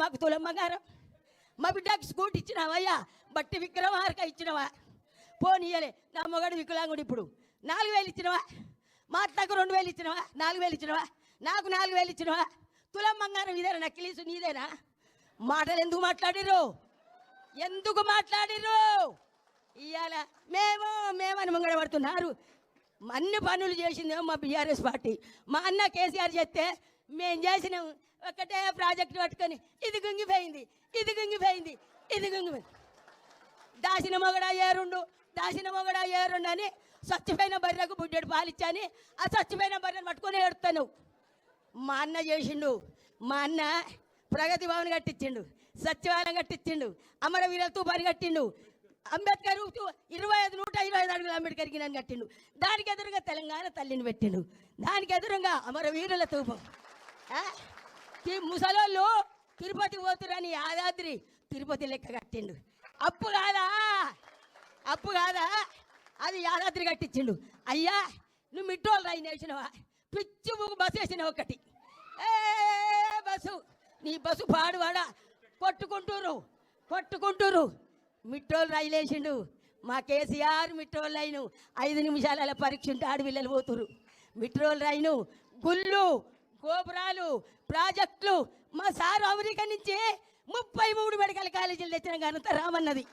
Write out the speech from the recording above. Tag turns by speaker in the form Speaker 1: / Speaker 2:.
Speaker 1: మాకు తులం బంగారం? మా బిడ్డకి స్కూటీ ఇచ్చినావయ్యా? బట్టి విక్రమార్క ఇచ్చినవా? పోనీయలే. నా మొగడు వికలాంగుడు. ఇప్పుడు 4,000 ఇచ్చినవా? మా అత్తకు 2,000 ఇచ్చినవా? 4,000 ఇచ్చినవా? నాకు 4,000 ఇచ్చినవా? తులం బంగారం ఇదేనా? నక్కిలీసు నీదేనా? మాటలు ఎందుకు మాట్లాడిర్రు? ఎందుకు మాట్లాడిర్రు? ఇవాళ మేమని ముంగడ పడుతున్నారు. అన్ని పనులు చేసిందేమో మా బీఆర్ఎస్ పార్టీ. మా అన్న కేసీఆర్ చెప్తే మేము చేసినాం. ఒకటే ప్రాజెక్టు పట్టుకొని ఇది గుంగిపోయింది, ఇది గుంగిపోయింది, ఇది గుంగిపోయింది. దాసిన మొగడా ఏరుండు అని స్వచ్ఛమైన బర్రెకు బుడ్డెడు పాలిచ్చాని ఆ స్వచ్ఛమైన బర్రెను పట్టుకొని ఏడుతాను. మా అన్న చేసిండు. మా అన్న ప్రగతి భవన్ కట్టించిండు, సచివాలయం కట్టించిండు, అమరవీరుల తూపాన్ని కట్టిండు, అంబేద్కర్ 125 అడుగులు అంబేద్కర్కి నన్ను కట్టిండు. దానికి ఎదురుగా తెలంగాణ తల్లిని పెట్టిండు. దానికి ఎదురుగా అమరవీరుల తూపం. ముసలోళ్ళు తిరుపతి పోతురని యాదాద్రి తిరుపతి లెక్క కట్టిండు. అప్పు కాదా అది యాదాద్రి కట్టించిండు. అయ్యా నువ్వు మిట్టోళ్ళు రైన్ వేసినవా? పిచ్చి ముగ్గు బస్సు వేసినావు ఒకటి. బస్సు నీ బస్సు పాడువాడా కొట్టుకుంటూరు. మిట్టోళ్ళు రైలు వేసిండు. మా కేసీఆర్ మిట్రోల్ రైను 5 నిమిషాల పరీక్ష ఉంటే ఆడపిల్లలు పోతురు. మిట్రోల్ రైను, గుళ్ళు, గోపురాలు, ప్రాజెక్టులు. మా సారు అమెరికా నుంచి 33 మెడికల్ కాలేజీలు తెచ్చిన ఘనత రామన్నది.